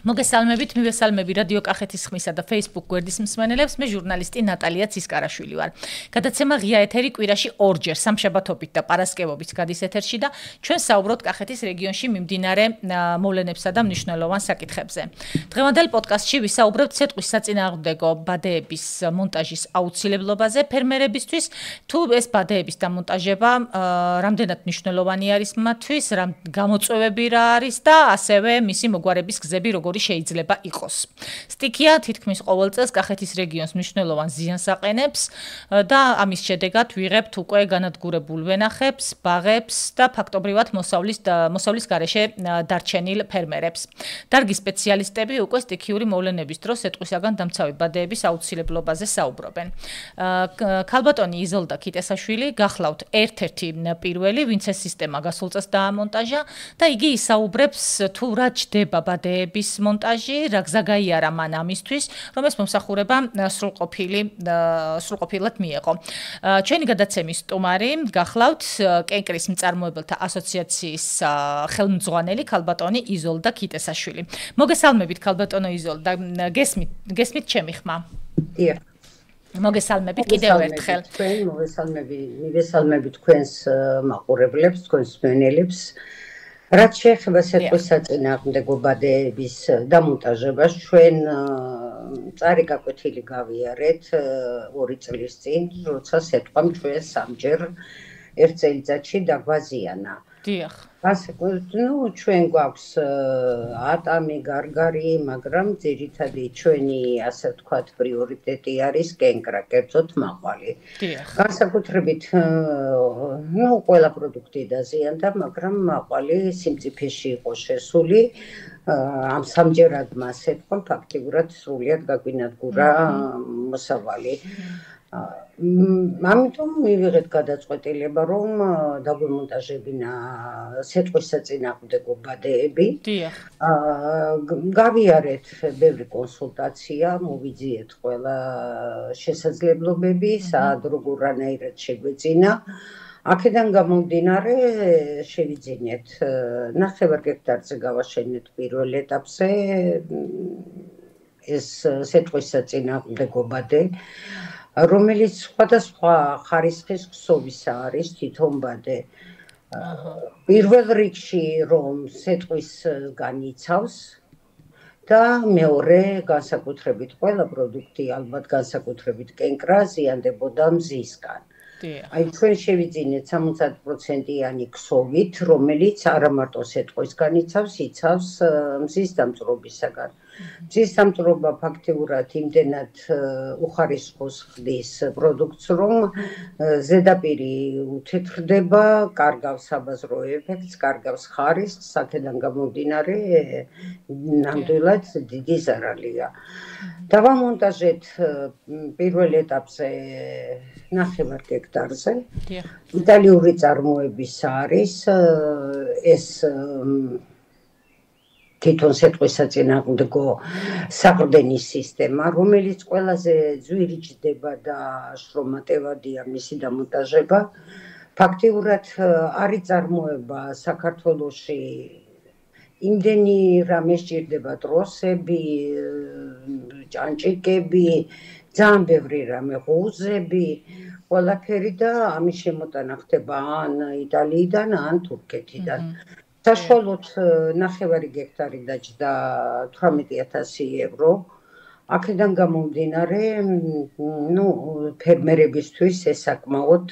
მოგესალმებით, მივესალმები რადიო კახეთის ხმისა და Facebook გვერდის მსმენელებს, მე ჟურნალისტი ნატალია ცისკარაშვილი ვარ. გადაცემა ღია ეთერი კვირაში ორჯერ, სამშაბათობით და პარასკევობით გადის ეთერში და ჩვენ საუბრობთ კახეთის რეგიონში მიმდინარე მოვლენებსა და მნიშვნელოვან საკითხებზე. დღევანდელ პოდკასტში ვისაუბრებთ ცეკვის საწინააღმდეგო ბადეების მონტაჟის აუცილებლობაზე ფერმერებისთვის, თუ ეს ბადეების დამონტაჟება რამდენად მნიშვნელოვანი არის მათთვის, რა გამოწვევები რა არის და ასევე მისი მოგვარების გზები როგორი შეიძლება იყოს. სტიქია თითქმის ყოველ წელს კახეთის რეგიონს მნიშვნელოვან ზიანს აყენებს და ამის შედეგად ვიღებთ უკვე განადგურებულ ვენახებს, ბაღებს და ფაქტობრივად მოსავლის გარეშე დარჩენილ ფერმერებს. დარგის სპეციალისტები უკვე სტიქიური მოვლენების დროს ეტყვისაგან დამცავი ბადეების აუცილებლობაზე საუბრობენ. ქალბატონი იზოლდა ქიტესაშვილი გახლავთ ერთ-ერთი პირველი, ვინც ეს სისტემა გასულ წელს დაამონტაჟა და იგი ისაუბრებს თუ რა ჯდება ბადეების მონტაჟი, რა გზა გაიარა მან ამისთვის, რომ ეს მომსახურება სრულყოფილად მიეღო. ჩვენი გადაცემის სტუმარი გახლავთ კენკრის მწარმოებელთა ასოციაციის ხელმძღვანელი ქალბატონი იზოლდა ქიტესაშვილი. მოგესალმებით ქალბატონო იზოლდა, გესმით ჩემი ხმა? დიახ. მოგესალმებით კიდევ ერთხელ. თქვენ მივესალმებით თქვენს მაყურებლებს, თქვენს მსმენელებს. რაც შეეხება ცეკვის საწინააღმდეგო ბადეების დამონტაჟებას, ჩვენ მწარი გაკვეთილი გავიარეთ 2 წლის წინ, როცა სიტყვამ ჩვენ სამჯერ ერთ წელიწადში დაგვაზიანა. დიახ. ჩვენ გვაქვს ატამი, გარგარი, მაგრამ ძირითადი ჩვენი, ასე ვთქვათ, პრიორიტეტი არის კენკრა, კერძოდ მაყვალი. დიახ. განსაკუთრებით ყველა პროდუქტი დაზიანდა, მაგრამ მაყვალი სიმწიფეში იყო შესული. ამ სამჯერად მას ეთქვა ფაქტიურად სრულიად გაგვინადგურა მოსავალი. ამიტომ მივიღეთ გადაწყვეტილება, რომ დაგვემონტაჟებინა ცეკვის საწინააღმდეგო ბადეები. დიახ. გავიარეთ ბევრი კონსულტაცია, მოვიძიეთ ყველა შესაძლებლობები, სად როგორანაირად შეგვეძინა. აქედან გამომდინარე შევიძინეთ 9 ჰექტარზე გავაშენეთ პირველ ეტაპზე ეს ცეკვის საწინააღმდეგო ბადე, რომელიც სხვადასხვა ხარისხის ქსოვისა არის თვითონ ბადე. პირველ რიგში რომ ცეკვის განიცავს და მეორე განსაკუთრებით ყველა პროდუქტი, ალბათ განსაკუთრებით კენკრა ზიანდებოდა მზისგან. აი ჩვენ შევიძინეთ 70%-იანი ქსოვით, რომელიც არა მარტო ცეკვის განიცავს, იცავს მზის დამწვრობისაგან. მზის დამწვრობა ფაქტიურად იმდენად უხარისხოს ხდის პროდუქტს, რომ ზედაპირი უთეთრდება, კარგავს საბაზრო ეფექტს, კარგავს ხარისხს, აქედან გამომდინარე ნამდვილად დიდი ზარალია. დავამონტაჟეთ პირველ ეტაპზე 9 ჰექტარზე. იტალიური წარმოების არის ეს თვითონ ცეკვის საწინააღმდეგო საყრდენის სისტემა, რომელიც ყველაზე ძვირი ჯდება და შრომატევადია მისი დამონტაჟება. ფაქტიურად არ იწარმოება საქართველოში იმდენი რამე სჭირდება ტროსები, ჭანჭიკები, ძალიან ბევრი რამე ღუზები, ყველაფერი და ამის შემოტანა ხდება ან იტალიიდან, ან თურქეთიდან. საშუალოდ 9 ჰექტარი დაჯდა 18,000 евро. აქედან გამომდინარე, ფერმერებისთვის ეს საკმაოდ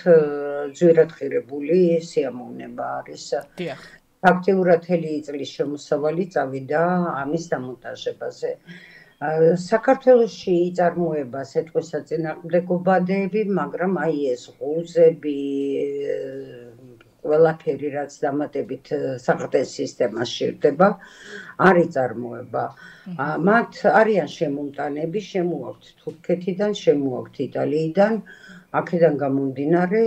ძვირად ღირებული სიამოვნება არის. დიახ. ფაქტიურად მთელი წლის შემოსავალი წავიდა ამის დამონტაჟებაზე. საქართველოში იწარმოება ცეკვის საწინააღმდეგო ბადეები, მაგრამ აი ეს ღუზები, ყველაფერი რაც დამატებით საყრდენ სისტემას სჭირდება, არ იწარმოება. მათ არიან შემომტანები, შემოაქვთ თურქეთიდან, შემოაქვთ იტალიიდან, აქედან გამომდინარე,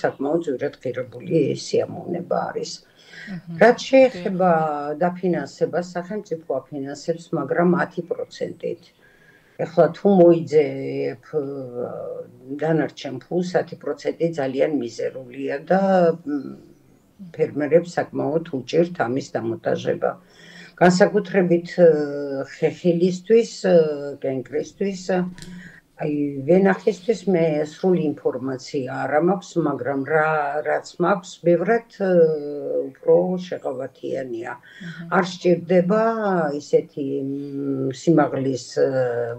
საკმაოდ ძვირად ღირებული სიამოვნება არის. რაც შეეხება დაფინანსებას, სახელმწიფო აფინანსებს, მაგრამ 10%-ით. ეხლა თუ მოიძებ დანარჩენ ფულს 10% ძალიან მიზერულია და ფერმერებს საკმაოდ უჭირთ ამის დამონტაჟება. განსაკუთრებით ხეხილისთვის, კენკრისთვის, ვენახისთვის მე სრული ინფორმაცია არ მაქვს, მაგრამ რაც მაქვს, ბევრად უფრო შეღავათიანია. არ სჭირდება ისეთი სიმაღლის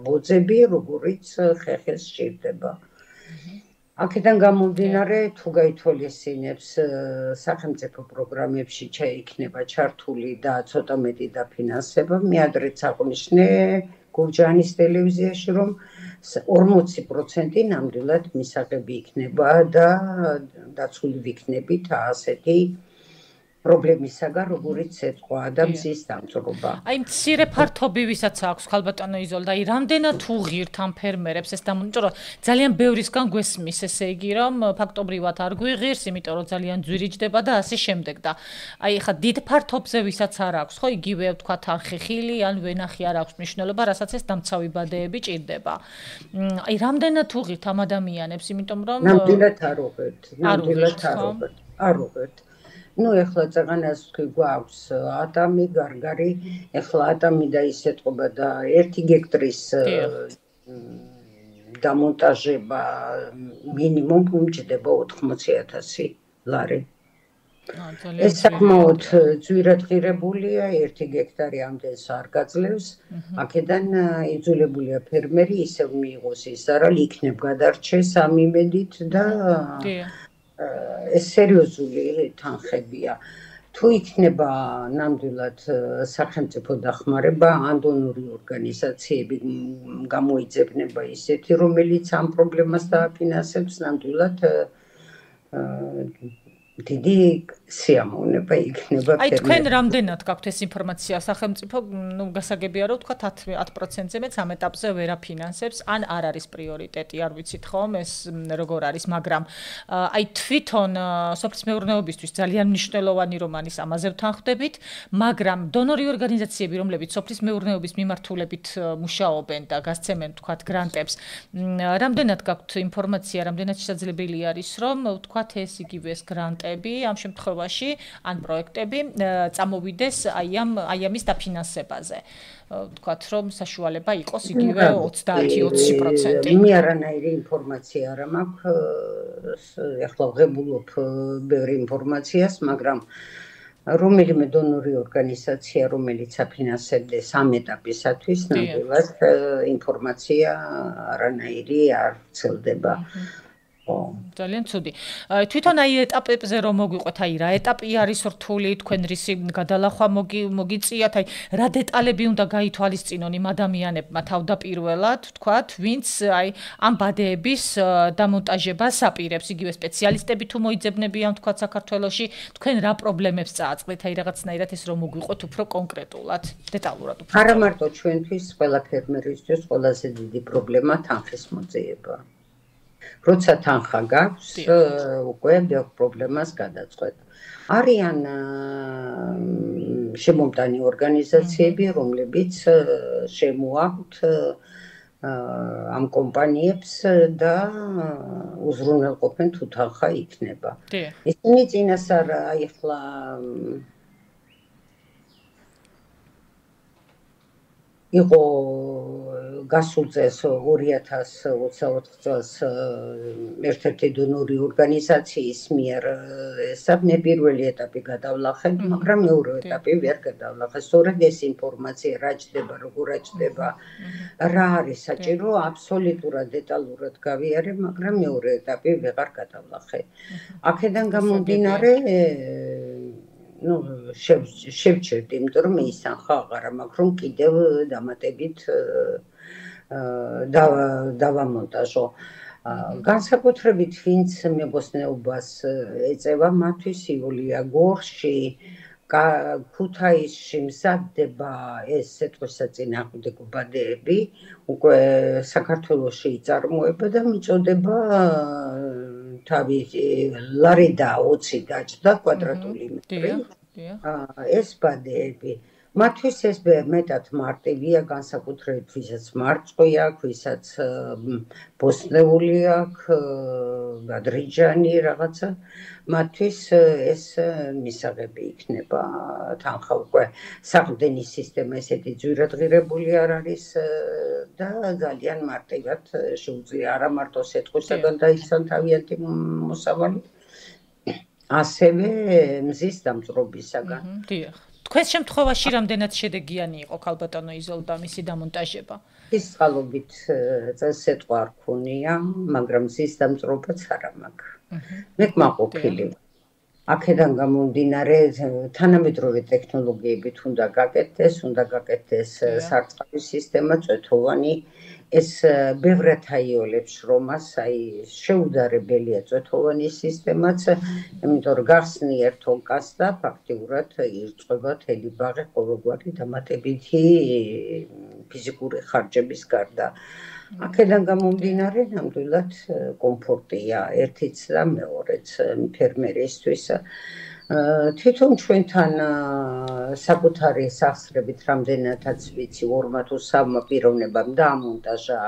ბოძები, როგორიც ხეხილს სჭირდება. აქედან გამომდინარე, თუ გაითვალისწინებს სახელმწიფო პროგრამებში იქნება ჩართული და ცოტა მეტი დაფინანსება, მე ადრეც აღვნიშნე გურჯაანის ტელევიზიაში, რომ 40% ნამდვილად მისაღები იქნება და დაცული ვიქნებით ასეთი პრობლემისაგან, როგორიც ეთქვა და მზის დამწვრობა. აი მცირე ფართობი ვისაც აქვს ხალბატონო იზოლდა, აი რამდენად უღირთ ამ ფერმერებს ეს იმიტომ რომ ძალიან ბევრისგან გვესმის, ესე იგი რომ ფაქტობრივად არ გვიღირს, იმიტომ რომ ძალიან ძვირიჯდება და ასე შემდეგ და აი ხა დიდ ფართობზე ვისაც არ აქვს, ხო იგივე ვთქვათ ან ხეხილი ან ვენახი არ აქვს მნიშვნელობა, რასაც ეს დამცავი ბადეები ჭირდება. აი რამდენად უღირთ ამ ადამიანებს, იმიტომ რომ ნამდვილად არ უღირთ, არ უღირთ. Ну, ეხლა წაღანას გვაქვს ატამი, გარგარი, ეხლა ატამი და ისეთყობა და 1 გექტრის დამონტაჟება მინიმუმ უმჯდება 80,000 ლარი. ეს საკმაოდ ძვირად ღირებულია, 1 გექტარი ამდენს არ გაძლევს, აქედან იძულებულია ფერმერი ისევ მიიღოს ის ზარალი, იქნებ გადარჩეს ამ იმედით და ეს სერიოზული თანხებია. თუ იქნება ნამდვილად სახელმწიფო დახმარება, ან დონორი ორგანიზაციები გამოიძებნება ისეთი, რომელიც ამ პრობლემას დააფინანსებს, ნამდვილად დიდი სიამოვნება იქნება ფერმერებს. აი თქვენ რამდენად გაქვთ ეს ინფორმაცია სახელმწიფო, გასაგებია რომ თქვა 10%-ზე მეც ამ ეტაპზე ვერ აფინანსებს, ან არ არის პრიორიტეტი, არ ვიცით ხომ ეს როგორ არის, მაგრამ აი თვითონ სოფლის მეურნეობისთვის ძალიან მნიშვნელოვანი რომ არის ამაზე ვთანხმდებით, მაგრამ დონორი ორგანიზაციები, რომლებიც სოფლის მეურნეობის მიმართულებით მუშაობენ და გასცემენ თქვა გრანტებს, რამდენად გაქვთ ინფორმაცია, რამდენად შესაძლებელი არის რომ თქვა ეს იგივე ეს გრანტი ამ შემთხვევაში ან პროექტები წამოვიდეს აი ამის დაფინანსებაზე. ვთქვათ, რომ საშუალება იყოს იგივე 30-20%. მე არანაირი ინფორმაცია არ მაქვს, ეხლა ვღებულობ ბევრი ინფორმაციას, მაგრამ რომელიმე დონორი ორგანიზაცია, რომელიც აფინანსებდეს ამ ეტაპისათვის, ნამდვილად ინფორმაცია არანაირი არ ვრცელდება. ძალიან ცუდი. თვითონ აი ეტაპებზე რომ მოგვიყვეთ, აი რა ეტაპი არის რთული, თქვენ რისი გადალახვა მოგიწიათ, აი რა დეტალები უნდა გაითვალისწინონ იმ ადამიანებმა თავდაპირველად, ვთქვათ, ვინც აი ამ ბადეების დამონტაჟებას აპირებს, იგივე სპეციალისტები თუ მოიძებნებიან, ვთქვათ, საქართველოში, თქვენ რა პრობლემებს წააწყდით, აი რაღაცნაირად ეს რომ მოგვიყვეთ უფრო კონკრეტულად, დეტალურად უფრო. არა მარტო ჩვენთვის, ყველა ფერმერისთვის ყველაზე დიდი პრობლემა თანხის მოძიება. როცა თანხა გაქვს, უკვე ბევრ პრობლემას გადაწყვეტ. არიან შემომტანი ორგანიზაციები, რომლებიც შემოაქვთ ამ კომპანიებს და უზრუნველყოფენ თუ თანხა იქნება. ისინი წინასწარ ახლა იყო გასულ წელს 2024 წელს ერთ-ერთი დონორი ორგანიზაციის მიერ ესა მე პირველი ეტაპი გადავლახე, მაგრამ მეორე ეტაპი ვერ გადავლახე. სწორედ ეს ინფორმაცია რა ჭდება, როგორ ჭდება, რა არის საჭირო, აბსოლუტურად დეტალურად გავიარე, მაგრამ მეორე ეტაპი ვეღარ გადავლახე. აქედან გამომდინარე ну, შევჭერდი, იმიტომ რომ ის თანხა აღარ მაქვს, რომ კიდევ დამატებით დავამონტაჟო. განსაკუთრებით ვინც მებოსტნეობას ეწევა, მათთვის იულია გორში, ქუთაისში მზადდება ეს სიტყვისაწინააღმდეგო ბადეები, უკვე საქართველოში იწარმოება და მიწოდება თავი ლარი და 20 დაჭდა კვადრატული მეტრი. ეს ბადეები მათთვის ეს მეტად მარტივია, განსაკუთრებით ვისაც მარწყვი აქვს, ვისაც ბოსტნეული აქვს, ადრიჯანი რაღაცა, მათთვის ეს მისაღები იქნება. თანხა უკვე საყრდენის სისტემა ესეთი ძვირადღირებული არ არის და ძალიან მარტივად შეუძლია არა მარტო სიტყვისაგან დაიცან თავიანთი მოსავალი, ასევე მზის დამწვრობისაგან. დიახ. თქვენს შემთხვევაში რამდენად შედეგიანი იყო ქალბატონო იზოლდა მისი დამონტაჟება? ის წყალობით წელსიტყვა არ ქონია, მაგრამ მზის დამწვრობაც არა მაქვს. მე კმაყოფილი. აქედან გამომდინარე თანამედროვე ტექნოლოგიებით უნდა გაკეთდეს სარწყავი სისტემა წვეთოვანი. ეს ბევრად აიოლებს შრომას, შეუდარებელია წვეთოვანი სისტემაც, იმიტომ რომ გახსნი ერთ ოლკას და ფაქტიურად ირწყვება თელი ბაღი ყოველგვარი დამატებითი ფიზიკური ხარჯების გარდა. აქედან გამომდინარე ნამდვილად კომფორტია ერთიც და მეორეც ფერმერისთვის. თვითონ ჩვენთან საკუთარი სახსრებით რამდენადაც ვიცი 2 თუ 3 პიროვნებამ დაამონტაჟა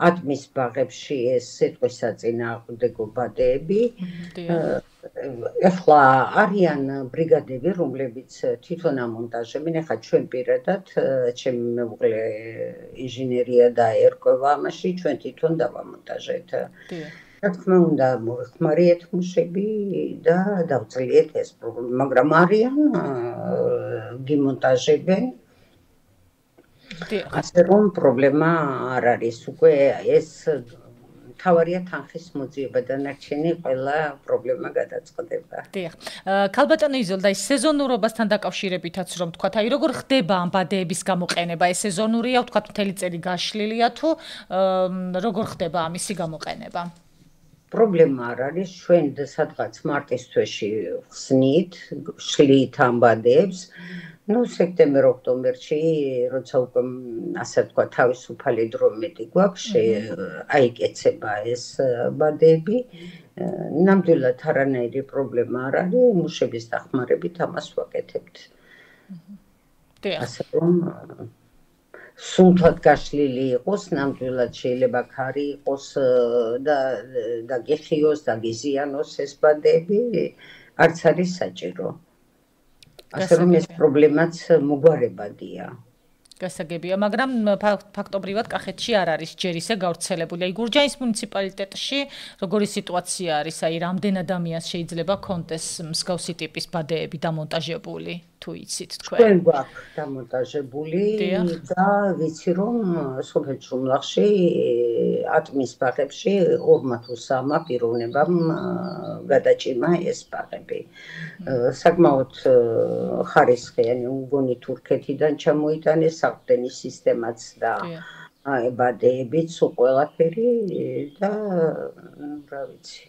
ატმის ბაღებში ეს სიტყვის საწინააღმდეგო ბადეები. ეხლა არიან ბრიგადები, რომლებიც თვითონ ამონტაჟებენ. ეხლა ჩვენ პირადად ჩემი მეუღლე ინჟინერია და ერკვევა ამაში, ჩვენ თვითონ დავამონტაჟეთ. რა თქმა უნდა, მოვიხმარიეთ მუშები და დავწლიეთ ეს პრობლემა, მაგრამ არიან გიმონტაჟებენ. ასე რომ პრობლემა არ არის. უკვე ეს თავარია თანხის მოძიება და ნარჩენი ყველა პრობლემა გადაწყდება. დიახ. ქალბატონო იზოლდა, ის სეზონურობასთან დაკავშირებითაც რომ თქვათ, როგორ ხდება ამ ბადეების გამოყენება? ეს სეზონურია, თქვათ, მთელი წელი გაშლილია თუ როგორ ხდება ამისი გამოყენება? პრობლემა არ არის, ჩვენ სადღაც მარტის თვეში ხსნით, შლით ამ ბადეებს. სექტემბერ-ოქტომბერში, როცა უკვე ასე თქვა, თავისუფალი დრო მეტი გვაქვს, აიკეცება ეს ბადეები. ნამდვილად არანაირი პრობლემა არ არის, მუშების დახმარებით ამას ვაკეთებთ. ასე რომ სულთად გაშლილი იყოს, ნამდვილად შეიძლება ქარი იყოს და გიხიოს და გიზიანოს ეს ბადეები, არც არის საჭირო. ასე რომ ეს პრობლემაც მოგვარებადია. გასაგებია, მაგრამ ფაქტობრივად კახეთში არ არის ჯერ ისე გავრცელებული. გურჯაანის მუნიციპალიტეტში როგორი სიტუაცია არის? რამდენ ადამიანს შეიძლება კონდეს მსგავსი ტიპის ბადეები დამონტაჟებული? თუ იცით თქვენ? ჩვენ გვაქვს დამონტაჟებული და ვიცი რომ სოფელ ჩუმლახში ატმის ბაღებში 2 თუ 3 პიროვნებამ გადაჭიმა ეს ბაღები. საკმაოდ ხარისხიანი უგონი თურქეთიდან ჩამოიტანეს საყრდენის სისტემაც და ბადეებიც ყველაფერი და რა ვიცი.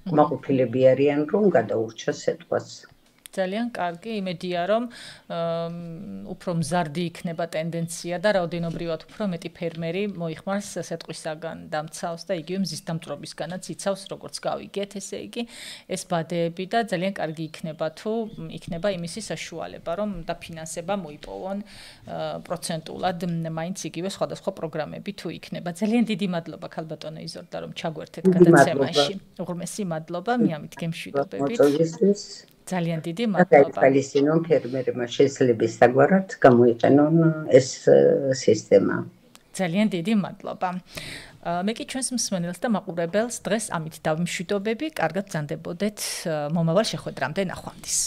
კმაყოფილები არიან რომ გადაურჩა სიტყვას. ძალიან კარგი, იმედია რომ უფრო მზარდი იქნება ტენდენცია და რაოდენობრივად უფრო მეტი ფერმერი მოიხმარს სიტყვისაგან დამცავს და იგივე მზის დამწვრობისგანაც იცავს, როგორც გავიგეთ, ესე იგი ეს ბადეები და ძალიან კარგი იქნება თუ იქნება იმისი საშუალება, რომ დაფინანსება მოიპოვონ პროცენტულად მაინც იგივე სხვადასხვა პროგრამები თუ იქნება. ძალიან დიდი მადლობა ქალბატონო იზოლდა რომ ჩაგვერთეთ გადაცემაში. უღრმესი მადლობა, მე ამით გემშვიდობებით. ძალიან დიდი მადლობა. გაითვალისწინონ ფერმერებმა შესაძლებლობის საგვარად გამოიყენონ ეს სისტემა. ძალიან დიდი მადლობა. მე კი ჩვენს მსმენელს და მაყურებელს დღეს ამით დავიმშვიდობები. კარგად გრძანდებოდეთ მომავალ შეხვედრამდე ნახვამდის.